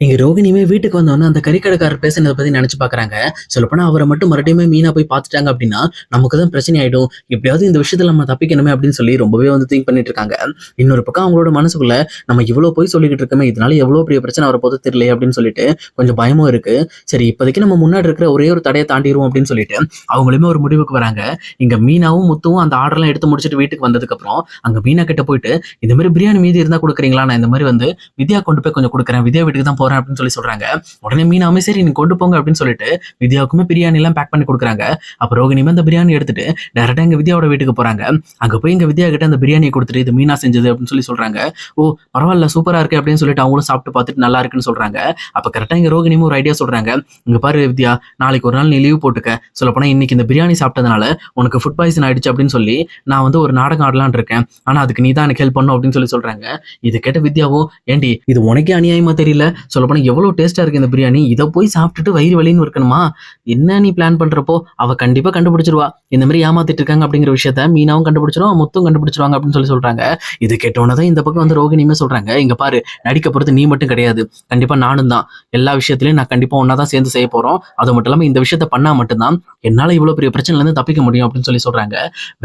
இங்க ரோகிணியுமே வீட்டுக்கு வந்தோன்னே அந்த கறிக்கடைக்காரர் பேசுனதை பத்தி நினைச்சு பாக்குறாங்க. சொல்லப்போனா அவரை மட்டும் மறுபடியுமே மீனா போய் பார்த்துட்டாங்க அப்படின்னா நமக்கு தான் பிரச்சனை ஆயிடும். எப்படியாவது இந்த விஷயத்துல நம்ம தப்பிக்கணுமே அப்படின்னு சொல்லி ரொம்பவே வந்து திங்க் பண்ணிட்டு இருக்காங்க. இன்னொரு பக்கம் அவங்களோட மனசுக்குள்ள நம்ம இவ்வளவு போய் சொல்லிக்கிட்டு இருக்கோமே, இதனால எவ்வளவு பெரிய பிரச்சனை வரப்போது தெரியல அப்படின்னு சொல்லிட்டு கொஞ்சம் பயமும் இருக்கு. சரி, இப்போதைக்கு நம்ம முன்னாடி இருக்கிற ஒரே ஒரு தடையை தாண்டிடுவோம் அப்படின்னு சொல்லிட்டு அவங்களுமே ஒரு முடிவுக்கு வராங்க. இங்க மீனாவும் முத்துவும் அந்த ஆர்டர்லாம் எடுத்து முடிச்சுட்டு வீட்டுக்கு வந்ததுக்கு அப்புறம் அங்க மீனா கிட்ட போயிட்டு இந்த மாதிரி பிரியாணி மீதி இருந்தா கொடுக்குறீங்களா, நான் இந்த மாதிரி வந்து வித்யா கொண்டு போய் கொஞ்சம் கொடுக்குறேன், வித்யா வீட்டுக்கு தான் போறேன் அப்படின்னு சொல்லி சொல்றாங்க. உடனே மீனாவுமே சரி நீ கொண்டு போங்க அப்படின்னு சொல்லிட்டு வித்யாவுக்குமே பிரியாணி எல்லாம் பேக் பண்ணி கொடுக்குறாங்க. அப்ப ரோகிணியுமே அந்த பிரியாணி எடுத்துட்டு டைரக்டா எங்க வித்யாவோட வீட்டுக்கு போறாங்க. அங்க போய் எங்க வித்யா கிட்ட அந்த பிரியாணியை கொடுத்துட்டு இது மீனா செஞ்சது அப்படின்னு சொல்லி சொல்றாங்க. ஓ, பரவாயில்ல, சூப்பரா இருக்கு அப்படின்னு சொல்லிட்டு அவங்களும் சாப்பிட்டு பார்த்துட்டு நல்லா இருக்குன்னு சொல்றாங்க. அப்ப கரெக்டா இங்க ரோகிணியும் ஒரு ஐடியா சொல்றாங்க. இங்க பாரு வித்யா, நாளைக்கு ஒரு நாள் நீ லீவ் போட்டுக்க. சொல்லப்போனா இன்னைக்கு இந்த பிரியாணி சாப்பிட்டதுனால உனக்கு ஃபுட் பாய்சன் ஆயிடுச்சு அப்படின்னு சொல்லி நான் வந்து ஒரு நாடகம் ஆடலான் இருக்கேன். ஆனா அதுக்கு நீ தான் எனக்கு ஹெல்ப் பண்ணும் அப்படின்னு சொல்லி சொல்றாங்க. இது கேட்ட வித்யாவும், ஏண்டி இது உனக்கே அநியாயமா தெரியல, சொல்லப்போனா எவ்வளவு டேஸ்டா இருக்கு இந்த பிரியாணி, இதை போய் சாப்பிட்டுட்டு வயிறு வலின்னு இருக்கணுமா, என்ன நீ பிளான் பண்றப்போ அவ கண்டிப்பா கண்டுபிடிச்சிருவா, இந்த மாதிரி ஏமாத்திட்டு இருக்காங்க அப்படிங்கிற விஷயத்த மீனாவும் கண்டுபிடிச்சிரும், முத்தும் கண்டுபிடிச்சிருவாங்க அப்படின்னு சொல்லி சொல்றாங்க. இது கேட்டோன்னதான் இந்த பக்கம் வந்து ரோகிணியுமே சொல்றாங்க, இங்க பாரு, நடிக்க போறது நீ மட்டும் கிடையாது, கண்டிப்பா நானும் தான். எல்லா விஷயத்திலயும் நான் கண்டிப்பா ஒன்னாதான் சேர்ந்து செய்ய போறோம். அது மட்டும் இல்லாம இந்த விஷயத்த பண்ணா மட்டும்தான் என்னால இவ்வளவு பெரிய பிரச்சனைல இருந்து தப்பிக்க முடியும் அப்படின்னு சொல்லி சொல்றாங்க.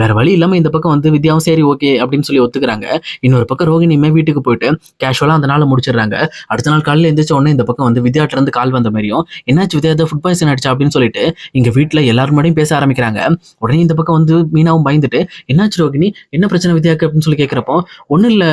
வேற வழி இல்லாம இந்த பக்கம் வந்து வித்யாவும் சரி ஓகே அப்படின்னு சொல்லி ஒத்துக்கிறாங்க. இன்னொரு பக்கம் ரோகிணியுமே வீட்டுக்கு போயிட்டு கேஷுவலா அந்த நாளை முடிச்சிடுறாங்க. அடுத்த நாள் காலையில எந்திரிச்ச உடனே இந்த பக்கம் வந்து வித்யாட்ட இருந்து கால் வந்த மாதிரியும், என்னாச்சு வித்யா, ஏதோ ஃபுட் பாய்சன் ஆயிடுச்சா அப்படின்னு சொல்லிட்டு இங்க வீட்டுல எல்லாரும் முன்னாடியும் பேச ஆரம்பிக்கிறாங்க. உடனே இந்த பக்கம் வந்து மீனாவும் பயந்துட்டு, என்னாச்சு ரோகிணி, என்ன பிரச்சனை வித்யாக்கு அப்படின்னு சொல்லி கேட்கிறப்போ, ஒன்னும் இல்ல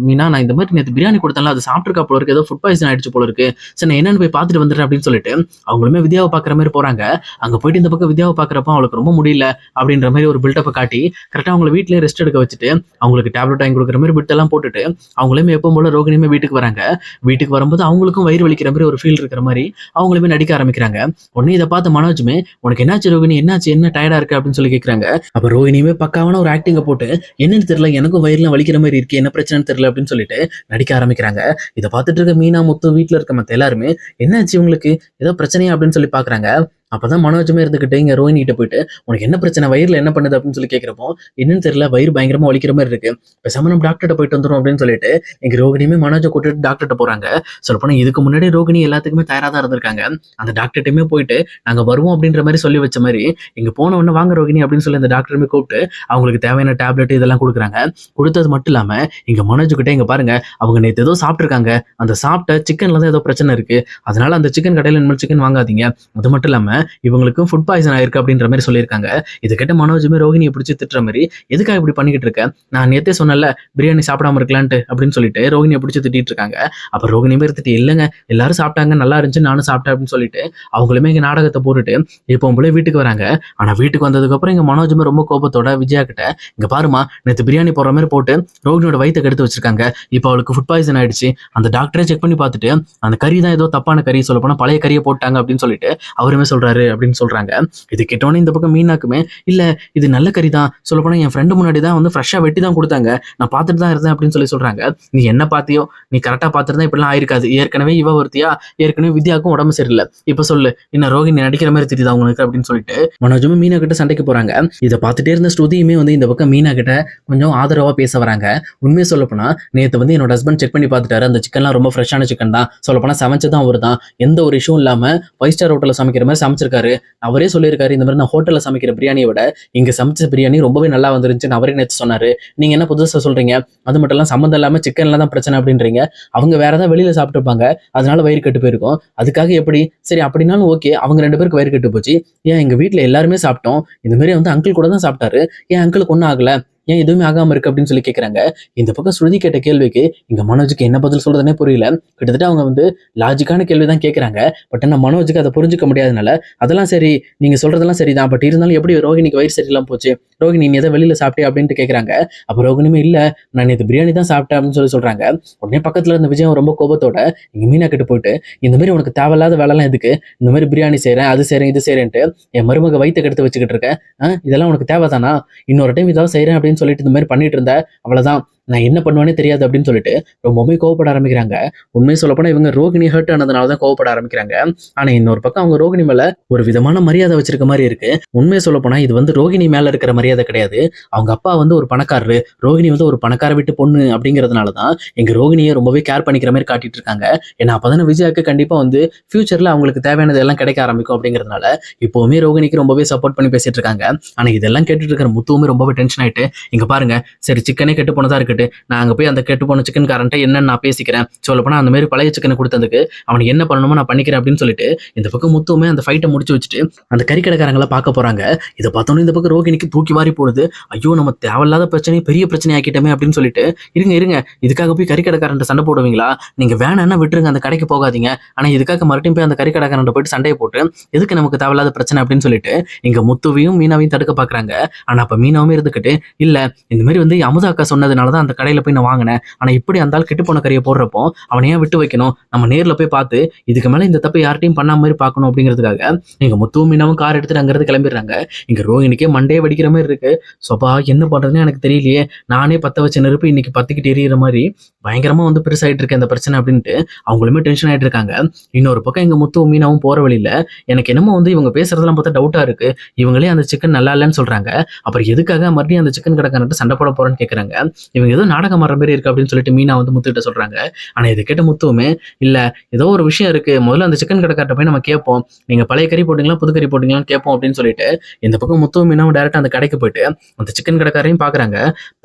மீனா, நான் இந்த மாதிரி நேற்று பிரியாணி கொடுத்தேன்ல, அது சாப்பிட்டுருக்கா போல இருக்கு, ஏதோ ஃபுட் பாய்சன் ஆயிடுச்சு போல இருக்கு, சரி நான் என்னன்னு போய் பார்த்துட்டு வந்துடுறேன் அப்படின்னு சொல்லிட்டு அவங்களுமே வித்யாவை பாக்குற மாதிரி போறாங்க. அங்க போயிட்டு இந்த பக்கம் வித்யாவை பாக்குறப்போ அவளுக்கு ரொம்ப முடியல அப்படின்ற மாதிரி ஒரு பில்டப்பை காட்டி கரெக்டா அவங்களை வீட்லயே ரெஸ்ட் எடுக்க வச்சுட்டு அவங்களுக்கு டேப்லெட் வாங்கி கொடுக்குற மாதிரி பிட் எல்லாம் போட்டுட்டு அவங்களுமே எப்பவும் போல ரோகிணியுமே வீட்டுக்கு வராங்க. வீட்டுக்கு வரும்போது அவங்களுக்கும் வயிறு வலிக்கிற மாதிரி ஒரு ஃபீல் இருக்கிற மாதிரி அவங்களுமே நடிக்க ஆரம்பிக்கிறாங்க. உடனே இதை பார்த்து மனோஜுமே, உனக்கு என்னாச்சு ரோகிணி, என்னாச்சு, என்ன டயர்டா இருக்கு அப்படின்னு சொல்லி கேட்கறாங்க. அப்ப ரோகிணியுமே பக்காவான ஒரு ஆக்டிங்க போட்டு, என்னன்னு தெரியல, எனக்கும் வயிறுலாம் வலிக்கிற மாதிரி இருக்கு, என்ன பிரச்சனைன்னு தெரியல அப்படின்னு சொல்லிட்டு நடிக்க ஆரம்பிக்கிறாங்க. இதை பார்த்துட்டு இருக்க மீனா, முத்து, வீட்டுல இருக்க மத்த எல்லாருமே என்னாச்சு உங்களுக்கு, ஏதோ பிரச்சனையா அப்படின்னு சொல்லி பாக்குறாங்க. அப்பதான் மனோஜுமே இருந்துகிட்டு இங்க ரோஹினி கிட்ட போயிட்டு, உனக்கு என்ன பிரச்சனை, வயிறுல என்ன பண்ணுது அப்படின்னு சொல்லி கேட்கிறப்போ, என்னன்னு தெரியல, வயிறு பயங்கரமா வலிக்கிற மாதிரி இருக்கு, பேசாம நம்ம டாக்டர்கிட்ட போயிட்டு வந்துடும் அப்படின்னு சொல்லிட்டு எங்க ரோகிணியுமே மனோஜை கூட்டிட்டு டாக்டர்கிட்ட போறாங்க. சொல்லப்போனா இதுக்கு முன்னாடி ரோகிணி எல்லாத்துக்குமே தயாரா தான் இருந்திருக்காங்க. அந்த டாக்டர்கிட்டயுமே போயிட்டு நாங்க வருவோம் அப்படின்ற மாதிரி சொல்லி வச்ச மாதிரி இங்க போன உடனே வாங்க ரோகிணி அப்படின்னு சொல்லி அந்த டாக்டருமே கூப்பிட்டு அவங்களுக்கு தேவையான டேப்லெட் இதெல்லாம் கொடுக்குறாங்க. கொடுத்தது மட்டும் இல்லாம இங்க மனோஜ் கிட்ட, இங்க பாருங்க, அவங்க நேற்று ஏதோ சாப்பிட்டுருக்காங்க, அந்த சாப்பிட்ட சிக்கன்ல தான் ஏதோ பிரச்சனை இருக்கு, அதனால அந்த சிக்கன் கடையில இனிமேல் சிக்கன் வாங்காதீங்க, அது மட்டும் இல்லாம இவங்களுக்கும் ஃபுட் பாய்சன் ஆயிருக்கு அப்படின்ற மாதிரி சொல்லியிருக்காங்க. இதை கேட்ட மனோஜுமே ரோகிணியை பிடிச்சி திட்டுற மாதிரி, எதுக்காக இப்படி பண்ணிக்கிட்டு இருக்க, நான் நேத்தே சொன்னல பிரியாணி சாப்பிடாம இருக்கலான்ட்டு அப்படின்னு சொல்லிட்டு ரோகிணியை பிடிச்சி திட்டிட்டு இருக்காங்க. அப்ப ரோகிணியுமே இருந்துட்டு, இல்லைங்க எல்லாரும் சாப்பிட்டாங்க, நல்லா இருந்துச்சு, நானும் சாப்பிட்டேன் அப்படின்னு சொல்லிட்டு அவங்களுமே இங்க நாடகத்தை போட்டுட்டு இப்போ போல வீட்டுக்கு வராங்க. ஆனா வீட்டுக்கு வந்ததுக்கு அப்புறம் இங்க மனோஜுமே ரொம்ப கோபத்தோட விஜயா கிட்ட, இங்க பாருமா, நேற்று பிரியாணி போடுற மாதிரி போட்டு ரோகிணியோட வயித்தை கெடுத்து வச்சிருக்காங்க, இப்போ அவளுக்கு ஃபுட் பாய்சன் ஆயிடுச்சு, அந்த டாக்டரே செக் பண்ணி பார்த்துட்டு அந்த கறி தான் ஏதோ தப்பான கறி, சொல்ல போனா பழைய கறியை போட்டாங்க அப்படின்னு சொல்லிட்டு அவருமே சொல்றாரு அப்படின்னு சொல்றாங்க. இது கேட்டோன்னே இந்த பக்கம் மீனாக்குமே, இல்ல இது நல்ல கறி தான், சொல்ல போனா என் ஃப்ரெண்டு முன்னாடி தான் வந்து ஃப்ரெஷ்ஷா வெட்டி தான் கொடுத்தாங்க, நான் பார்த்துட்டு தான் இருந்தேன் அப்படின்னு சொல்லி சொல்றாங்க. நீ என்ன பார்த்தியோ, நீ கரெக்டா பார்த்துருந்தா இப்படிலாம் ஆயிருக்காது, ஏற்கனவே இவ ஒருத்தியா, ஏற்கனவே வித்யாவுக்கும் உடம்பு சரியில்லை, இப்ப சொல்லு இன்னும் ரோகிணி நடிக்கிற மாதிரி தெரியுதா உங்களுக்கு அப்படின்னு சொல்லிட்டு மனோஜுமே மீனா கிட்ட சண்டைக்கு போறாங்க. இதை பார்த்துட்டே இருந்த ஸ்ருதியுமே வந்து இந்த பக்கம் மீனா கிட்ட கொஞ்சம் ஆதரவா பேச வராங்க. உண்மையை சொல்ல போனா நேற்று வந்து என்னோட ஹஸ்பண்ட் செக் பண்ணி பார்த்துட்டாரு, அந்த சிக்கன்லாம் ரொம்ப ஃப்ரெஷ்ஷான சிக்கன் தான், சொல்ல போனா சமைச்சதான் அவர் தான், எந்த ஒரு இஷ்யூ இல்லாம 5 ஸ்டார் ஹோட்டல்ல சமைக்கிற மாதிரி சமைச்சிருக்காரு, அவரே சொல்லியிருக்காரு, இந்த மாதிரி நான் ஹோட்டல்ல சமைக்கிற பிரியாணியை விட இங்க சமைச்ச பிரியாணி ரொம்பவே நல்லா வந்துருந்துச்சுன்னு அவரே நேற்று சொன்னாரு, நீங்க என்ன புதுசா சொல்றீங்க, அது மட்டும் எல்லாம் சம்மந்தம் இல்லாம சிக்கன்ல தான் பிரச்சனை அப்படின்றீங்க, அவங்க வேற ஏதாவது வெளியில சாப்பிட்டுருப்பாங்க, அதனால வயிறு கட்டு போயிருக்கும், அதுக்காக எப்படி, சரி அப்படின்னாலும் ஓகே, அவங்க 2 பேருக்கு வயிறு கட்டு போச்சு, ஏன் எங்க வீட்டுல எல்லாருமே சாப்பிட்டோம், இந்த மாதிரி வந்து அங்கிள் கூட தான் சாப்பிட்டாரு, ஏன் அங்கிளுக்கு ஒன்றும் ஆகல, ஏன் எதுவுமே ஆகாம இருக்கு அப்படின்னு சொல்லி கேட்கறாங்க. இந்த பக்கம் ஸ்ருதி கேட்ட கேள்விக்கு இங்க மனோஜுக்கு என்ன பதில் சொல்றதுனே புரியல. கிட்டத்தட்ட அவங்க வந்து லாஜிக்கான கேள்வி தான் கேட்கறாங்க. பட் என்ன மனோஜுக்கு அதை புரிஞ்சுக்க முடியாதனால, அதெல்லாம் சரி, நீங்க சொல்றதெல்லாம் சரிதான், பட் இருந்தாலும் எப்படி ரோகிணிக்கு வயிறு சரியில்லாம போச்சு, ரோகிணி நீ எதை வெளியில சாப்பிட்டே அப்படின்ட்டு கேட்கறாங்க. அப்ப ரோகிணியுமே இல்ல, நான் நேற்று பிரியாணி தான் சாப்பிட்டேன் அப்படின்னு சொல்லி சொல்றாங்க. உடனே பக்கத்துல இருந்த விஜயம் ரொம்ப கோபத்தோட இங்க மீனா கிட்ட போயிட்டு, இந்த மாதிரி உனக்கு தேவையில்லாத வேலைலாம் எதுக்கு, இந்த மாதிரி பிரியாணி செய்யறேன், அது செய்யறேன், இது செய்யறேன்ட்டு என் மருமக வயிற்று கெடுத்து வச்சுக்கிட்டு இருக்கேன், இதெல்லாம் உனக்கு தேவைதானா, இன்னொரு டைம் இதாவது செய்யறேன் அப்படின்னு சொல்லிட்டு இந்த மாதிரி பண்ணிட்டு இருந்த, அவ்வளவுதான், நான் என்ன பண்ணுவேனே தெரியாது அப்படின்னு சொல்லிட்டு ரொம்பவே கோவப்பட ஆரம்பிக்கிறாங்க. உண்மையை சொல்லப்போனா இவங்க ரோகிணி ஹர்ட் ஆனதுனால தான் கோவப்பட ஆரம்பிக்கிறாங்க. ஆனா இன்னொரு பக்கம் அவங்க ரோகிணி மேல ஒரு விதமான மரியாதை வச்சிருக்க மாதிரி இருக்கு. உண்மையை சொல்லப்போனா இது வந்து ரோகிணி மேல இருக்கிற மரியாதை கிடையாது. அவங்க அப்பா வந்து ஒரு பணக்காரரு, ரோகிணி வந்து ஒரு பணக்கார வீட்டு பொண்ணு அப்படிங்கிறதுனால தான் எங்க ரோகிணியை ரொம்பவே கேர் பண்ணிக்கிற மாதிரி காட்டிட்டு இருக்காங்க. ஏன்னா அப்பதானே விஜயாக்கு கண்டிப்பா வந்து ஃபியூச்சர்ல அவங்களுக்கு தேவையானது எல்லாம் கிடைக்க ஆரம்பிக்கும் அப்படிங்கிறதுனால இப்பவுமே ரோகிணிக்கு ரொம்பவே சப்போர்ட் பண்ணி பேசிட்டு இருக்காங்க. ஆனா இதெல்லாம் கேட்டுட்டு இருக்கிற முத்துவுமே ரொம்பவே டென்ஷன் ஆயிட்டு, இங்க பாருங்க, சரி சிக்கனே கெட்டு போனதா இருக்கட்டு, நான் அங்க போய் அந்த கெட்டு போன சிக்கன் காரன்ட்ட என்னன்னு நான் பேசிக்கிறேன், சொல்லப்போனா அந்த மாதிரி பழைய சிக்கனை கொடுத்ததுக்கு அவனுக்கு என்ன பண்ணணுமோ நான் பண்ணிக்கிறேன் அப்படின்னு சொல்லிட்டு இந்த பக்கம் முத்துவுமே அந்த ஃபைட்டை முடிச்சு வச்சுட்டு அந்த கறிக்கடைக்காரங்களை பார்க்க போறாங்க. இதை பார்த்தோன்னே இந்த பக்கம் ரோகிணிக்கு தூக்கி வாரி போடுது. ஐயோ நம்ம தேவையில்லாத பிரச்சனையை பெரிய பிரச்சனை ஆக்கிட்டோமே அப்படின்னு சொல்லிட்டு, இருங்க இருங்க, இதுக்காக போய் கறிக்கடைக்காரன்ட்ட சண்டை போடுவீங்களா, நீங்க வேணான்னா விட்டுருங்க, அந்த கடைக்கு போகாதீங்க, ஆனா இதுக்காக மறுபடியும் போய் அந்த கறிக்கடைக்காரன்ட்ட போயிட்டு சண்டையை போட்டு எதுக்கு நமக்கு தேவையில்லாத பிரச்சனை அப்படின்னு சொல்லிட்டு இங்க முத்துவையும் மீனாவையும் தடுக்க பாக்குறாங்க. ஆனா அப்ப மீனாவுமே இருந்துகிட்டு, இல்ல இந்த மாதிரி வந்து அமுதா அக்கா சொன்னதுனாலதான் அந்த கடையில போய் நான் வாங்கினேன், ஆனா இப்படி அந்த ஆள் கெட்டு போன கறியை போடுறப்போ அவனை ஏன் விட்டு வைக்கணும், நம்ம நேர்ல போய் பார்த்து இதுக்கு மேல இந்த தப்பு யார்ட்டையும் பண்ணாம மாதிரி பார்க்கணும் அப்படிங்கிறதுக்காக இங்க முத்துவும் மீனாவும் கார் எடுத்துட்டு அங்கிருந்து கிளம்பிடுறாங்க. இங்க ரோஹிணிக்கே மண்டையே வெடிக்கிற மாதிரி இருக்கு. சொப்பா என்ன பண்றதுன்னு எனக்கு தெரியலையே, நானே பத்த வச்ச நெருப்பு இன்னைக்கு பத்திக்கிட்டு எரியிற மாதிரி பயங்கரமா வந்து பெருசாயிட்டு இருக்கு இந்த பிரச்சனை அப்படின்ட்டு அவங்களுமே டென்ஷன் ஆயிட்டு இருக்காங்க. இன்னொரு பக்கம் எங்க முத்துவும் மீனாவும் போற வழியில எனக்கு என்னமோ வந்து இவங்க பேசுறதெல்லாம் பார்த்தா டவுட்டா இருக்கு, இவங்களே அந்த சிக்கன் நல்லா இல்லைன்னு சொல்றாங்க, அப்புறம் எதுக்காக மறுபடியும் அந்த சிக்கன் கடைக்காரன்ட்டு சண்டை போட போறேன்னு கேட்கறாங்க. இவங்க ஏதோ நாடகம் வர மாதிரி இருக்கு அப்படின்னு சொல்லிட்டு மீனா வந்து முத்துக்கிட்ட சொல்றாங்க. ஆனா இதை கேட்ட முத்துவுமே, இல்ல ஏதோ ஒரு விஷயம் இருக்கு, முதல்ல அந்த சிக்கன் கடைக்கார்ட்ட போய் நம்ம கேட்போம், நீங்க பழைய கறி போட்டீங்களா புது கறி போட்டீங்களான்னு கேட்போம் அப்படின்னு சொல்லிட்டு இந்த பக்கம் முத்துவும் மீனாவும் டேரக்டா அந்த கடைக்கு போயிட்டு அந்த சிக்கன் கடைக்காரையும் பாக்குறாங்க.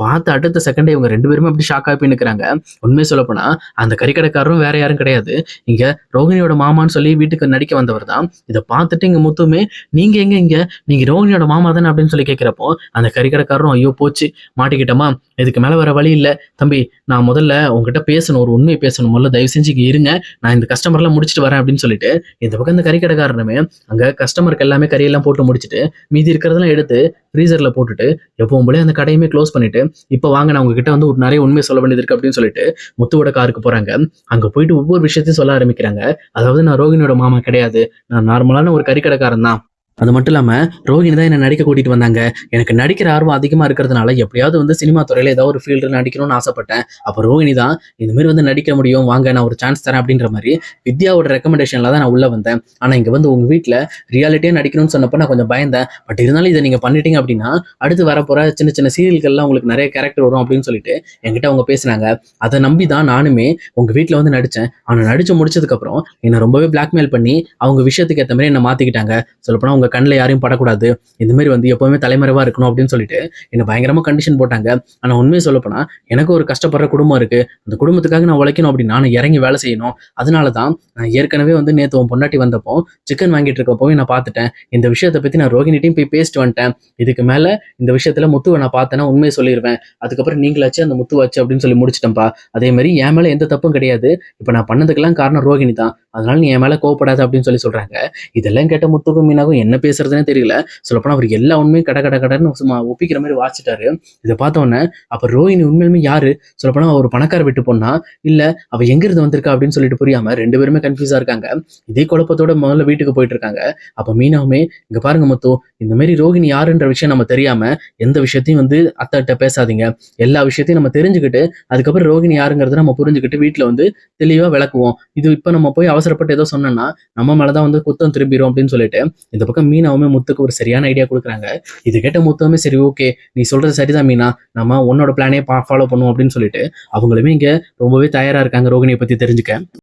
பார்த்து அடுத்த செகண்டே இவங்க ரெண்டு பேருமே அப்படி ஷாக் ஆகி நிற்கிறாங்க. உண்மையை சொல்ல போனா அந்த கறி கடைக்காரரும் வேற யாரும் கிடையாது, இங்க ரோகிணியோட மாமான்னு சொல்லி வீட்டுக்கு நடிக்க வந்தவர் தான். இதை பார்த்துட்டு இங்க முத்துமே, நீங்க எங்க இங்க, நீங்க ரோகிணியோட மாமா தானே அப்படின்னு சொல்லி கேட்கிறப்போ அந்த கறிக்கடைக்காரரும், ஐயோ போச்சு மாட்டிக்கிட்டமா, இதுக்கு மேல வர வழி இல்ல தம்பி, நான் முதல்ல உங்ககிட்ட பேசணும், ஒரு உண்மையை பேசணும், முதல்ல தயவு செஞ்சு இங்க இருங்க, நான் இந்த கஸ்டமர்லாம் முடிச்சுட்டு வரேன் அப்படின்னு சொல்லிட்டு இந்த பக்கம் இந்த கறிக்கடைக்காரனுமே அங்க கஸ்டமருக்கு எல்லாமே கறியெல்லாம் போட்டு முடிச்சுட்டு மீதி இருக்கிறதெல்லாம் எடுத்து ஃப்ரீசர்ல போட்டுட்டு எப்பவும் போல அந்த கடையுமே க்ளோஸ் பண்ணிட்டு, இப்ப வாங்க நான் உங்ககிட்ட வந்து ஒரு நிறைய உண்மை சொல்ல வேண்டியது இருக்கு அப்படின்னு சொல்லிட்டு முத்துவோட காருக்கு போறாங்க. அங்க போயிட்டு ஒவ்வொரு விஷயத்தையும் சொல்ல ஆரம்பிக்கிறாங்க. அதாவது நான் ரோகிணியோட மாமா கிடையாது, நான் நார்மலான ஒரு கறிக்கடைக்காரன் தான், அது மட்டும் இல்லாம ரோஹிணி தான் என்ன நடிக்க கூட்டிட்டு வந்தாங்க, எனக்கு நடிக்கிற ஆர்வம் அதிகமா இருக்கிறதுனால எப்படியாவது வந்து சினிமா துறையில ஏதாவது ஒரு ஃபீல்டு நடிக்கணும்னு ஆசைப்பட்டேன், அப்போ ரோஹிணி தான் இந்த மாதிரி வந்து நடிக்க முடியும், வாங்க நான் ஒரு சான்ஸ் தரேன் அப்படின்ற மாதிரி வித்யாவோட ரெக்கமெண்டேஷன்ல தான் நான் உள்ள வந்தேன். ஆனா இங்க வந்து உங்க வீட்டுல ரியாலிட்டியா நடிக்கணும்னு சொன்னப்போ நான் கொஞ்சம் பயந்தேன், பட் இருந்தாலும் இதை நீங்க பண்ணிட்டீங்க அப்படின்னா அடுத்து வரப்போற சின்ன சின்ன சீரியல்கள்லாம் உங்களுக்கு நிறைய கேரக்டர் வரும் அப்படின்னு சொல்லிட்டு என்கிட்ட அவங்க பேசினாங்க. அதை நம்பி தான் நானுமே உங்க வீட்டுல வந்து நடிச்சேன். ஆனா நடிச்சு முடிச்சதுக்கு அப்புறம் என்ன ரொம்பவே பிளாக்மெயில் பண்ணி அவங்க விஷயத்துக்கு ஏற்ற மாதிரி என்ன மாத்திக்கிட்டாங்க. சொல்லப்போனா உங்க கண்ணில் யாரையும் படக்கூடாது, இந்த மாதிரி வந்து எப்பவுமே தலைமறைவா இருக்கணும் அப்படின்னு சொல்லிட்டு என்ன பயங்கரமா கண்டிஷன் போட்டாங்க. ஆனா உண்மையை சொல்லப்போனா எனக்கு ஒரு கஷ்டப்படுற குடும்பம் இருக்கு, அந்த குடும்பத்துக்காக நான் உழைக்கணும் அப்படின்னு நான் இறங்கி வேலை செய்யணும். அதனாலதான் நான் ஏற்கனவே வந்து நேத்து உன் பொண்டாட்டி வந்தப்போ சிக்கன் வாங்கிட்டு இருக்கப்போ நான் பார்த்துட்டேன், இந்த விஷயத்தை பத்தி நான் ரோஹிணிட்டையும் போய் பேசிட்டு வந்துட்டேன், இதுக்கு மேல இந்த விஷயத்துல முத்துவை நான் பார்த்தேன்னா உண்மையை சொல்லிடுவேன், அதுக்கப்புறம் நீங்களாச்சு அந்த முத்துவாச்சு அப்படின்னு சொல்லி முடிச்சிட்டேன்ப்பா. அதே மாதிரி என் மேல எந்த தப்பும் கிடையாது, இப்ப நான் பண்ணதுக்கெல்லாம் காரணம் ரோஹிணி தான், அதனால நீ என் மேல கோவப்படாது அப்படின்னு சொல்லி சொல்றாங்க. இதெல்லாம் கேட்ட முத்துக்கும் மீனாகும் என்ன பேசுறதுன்னே தெரியல. சொல்லப்போனா அவர் எல்லா உண்மையும் கட கட கடன்னு சும்மா ஒப்பிக்கிற மாதிரி வாசிட்டாரு. இதை பார்த்தோன்னே அப்ப ரோஹிணி உண்மையுமே யாரு, சொல்லப்போனா ஒரு பணக்கார விட்டு பொண்ணா, இல்ல அவ எங்க இருந்து வந்திருக்கா அப்படின்னு சொல்லிட்டு புரியாம ரெண்டு பேருமே கன்ஃபியூஸா இருக்காங்க. இதே குழப்பத்தோட முதல்ல வீட்டுக்கு போயிட்டு இருக்காங்க. அப்ப மீனாவுமே, இங்க பாருங்க முத்து, இந்த மாதிரி ரோஹிணி யாருன்ற விஷயம் நம்ம தெரியாம எந்த விஷயத்தையும் வந்து அத்தைகிட்ட பேசாதீங்க, எல்லா விஷயத்தையும் நம்ம தெரிஞ்சுக்கிட்டு அதுக்கப்புறம் ரோஹிணி யாருங்கிறத நம்ம புரிஞ்சுக்கிட்டு வீட்டுல வந்து தெளிவா விளக்குவோம். இது இப்ப நம்ம போய் அவசரப்பட்டு ஏதோ சொன்னோம்னா நம்ம மேலதான் வந்து குத்தம் திரும்பிடும் அப்படின்னு சொல்லிட்டு இந்த பக்கம் மீனாவுமே முத்துக்கு ஒரு சரியான ஐடியா கொடுக்குறாங்க. இது கேட்ட முத்துவுமே, சரி ஓகே நீ சொல்றது சரிதான் மீனா, நம்ம உன்னோட பிளானே ஃபாலோ பண்ணுவோம் அப்படின்னு சொல்லிட்டு அவங்களுமே இங்க ரொம்பவே தயாரா இருக்காங்க ரோஹிணியை பத்தி தெரிஞ்சுக்க.